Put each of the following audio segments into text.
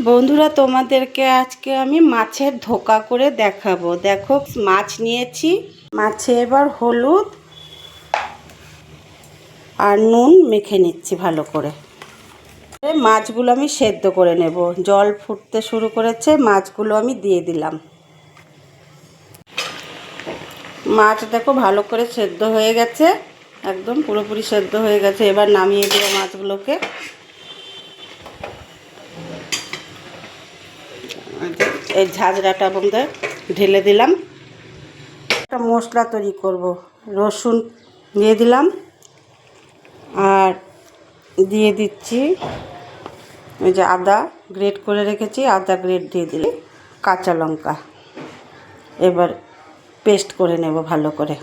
বন্ধুরা, তোমাদেরকে আজকে আমি মাছের ধোকা করে দেখাবো। দেখো, মাছ নিয়েছি। মাছে এবার হলুদ আর নুন মেখে নিচ্ছি ভালো করে। মাছগুলো আমি সেদ্ধ করে নেব। জল ফুটতে শুরু করেছে, মাছগুলো আমি দিয়ে দিলাম। মাছ দেখো ভালো করে সেদ্ধ হয়ে গেছে, একদম পুরোপুরি সেদ্ধ হয়ে গেছে। এবার নামিয়ে দেবো মাছগুলোকে। এই ঝাঁঝরাটার মধ্যে ঢেলে দিলাম। একটা মশলা তৈরি করব। রসুন দিয়ে দিলাম আর দিয়ে দিচ্ছি ওই যে আদা গ্রেট করে রেখেছি, আদা গ্রেট দিয়ে দিলে, কাঁচা লঙ্কা। এবার পেস্ট করে নেব ভালো করে।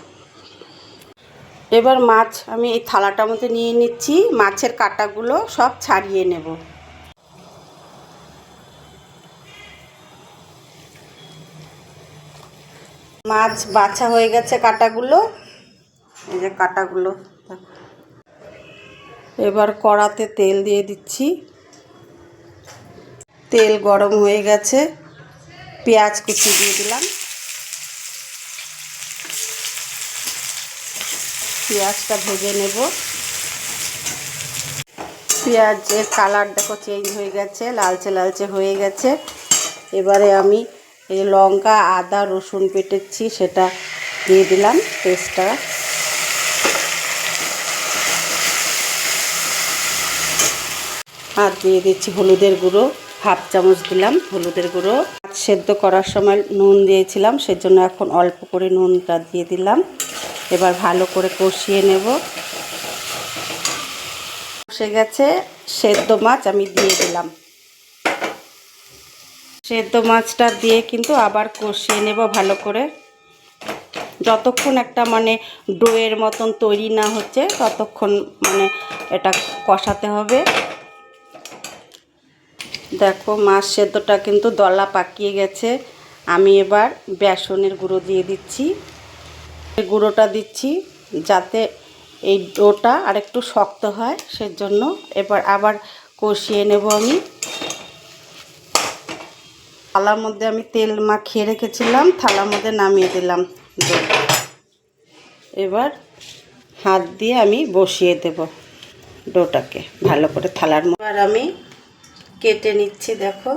এবার মাছ আমি এই থালাটার মধ্যে নিয়ে নিচ্ছি। মাছের কাঁটাগুলো সব ছাড়িয়ে নেব। মাছ বাছা হয়ে গেছে কাঁটাগুলো, এই যে কাঁটাগুলো। এবার কড়াতে তেল দিয়ে দিচ্ছি। তেল গরম হয়ে গেছে, পেঁয়াজ কুচি দিয়ে দিলাম। পেঁয়াজটা ভেজে নেব। পেঁয়াজের কালার দেখো চেঞ্জ হয়ে গেছে, লালচে লালচে হয়ে গেছে। এবারে আমি এই লঙ্কা আদা রসুন বেটেছি সেটা দিয়ে দিলাম, পেস্টটা। আর দিয়ে দিচ্ছি হলুদের গুঁড়ো, হাফ চামচ দিলাম হলুদের গুঁড়ো। সেদ্ধ করার সময় নুন দিয়েছিলাম, সেজন্য এখন অল্প করে নুনটা দিয়ে দিলাম। এবার ভালো করে কষিয়ে নেব। কষে গেছে, সেদ্ধ মাছ আমি দিয়ে দিলাম। সেদ্ধ মাছটা দিয়ে কিন্তু আবার কষিয়ে নেব ভালো করে, যতক্ষণ একটা ডোয়ের মতন তৈরি না হচ্ছে ততক্ষণ এটা কষাতে হবে। দেখো মাছ সেদ্ধটা কিন্তু দলা পাকিয়ে গেছে। আমি এবার বেসনের গুঁড়ো দিয়ে দিচ্ছি। এই গুঁড়োটা দিচ্ছি যাতে এই ডোটা আরেকটু শক্ত হয়, সেজন্য। এবার আবার কষিয়ে নেব আমি। থালার মধ্যে আমি তেল মাখিয়ে রেখেছিলাম, থালার মধ্যে নামিয়ে দিলাম ডো। এবার হাত দিয়ে আমি বসিয়ে দেব ডোটাকে ভালো করে থালার মধ্যে। আর আমি কেটে নিচ্ছি। দেখো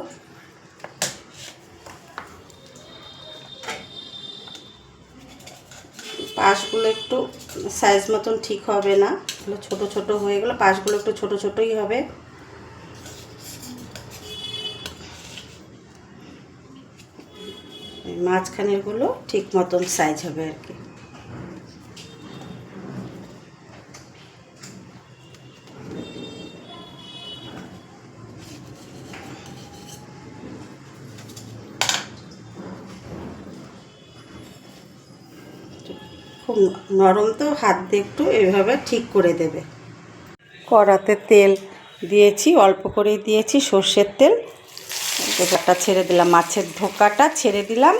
পাশগুলো একটু সাইজ মতন ঠিক হবে না, ছোট ছোট হয়ে গেল। পাশগুলো একটু ছোট ছোটই হবে। মাঝখানেরগুলো ঠিক মতন সাইজ হবে আর কি। খুব নরম তো, হাত দিয়ে একটু এইভাবে ঠিক করে দেবে। কড়াতে তেল দিয়েছি, অল্প করেই দিয়েছি সর্ষের তেল। এবারটা ছেড়ে দিলাম, মাছের ধোকাটা ছেড়ে দিলাম।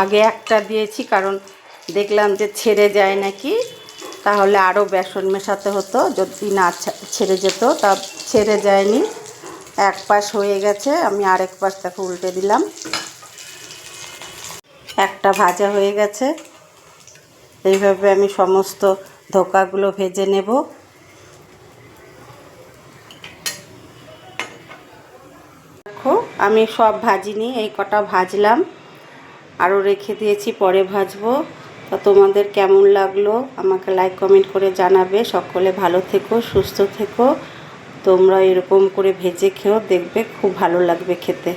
আগে একটা দিয়েছি কারণ দেখলাম যে ছেড়ে যায় নাকি, তাহলে আরও বেসন মেশাতে হতো। যদি না ছেড়ে যেত, তা ছেড়ে যায়নি। এক পাশ হয়ে গেছে, আমি আরেক পাশ তাকে উল্টে দিলাম। একটা ভাজা হয়ে গেছে। এইভাবে আমি সমস্ত ধোকাগুলো ভেজে নেব। দেখো আমি সব ভাজিনি, এই কটা ভাজলাম, আরও রেখে দিয়েছি, পরে ভাজবো। তা তোমাদের কেমন লাগলো আমাকে লাইক কমেন্ট করে জানাবে। সকলে ভালো থেকো, সুস্থ থেকো। তোমরা এরকম করে ভেজে খেও, দেখবে খুব ভালো লাগবে খেতে।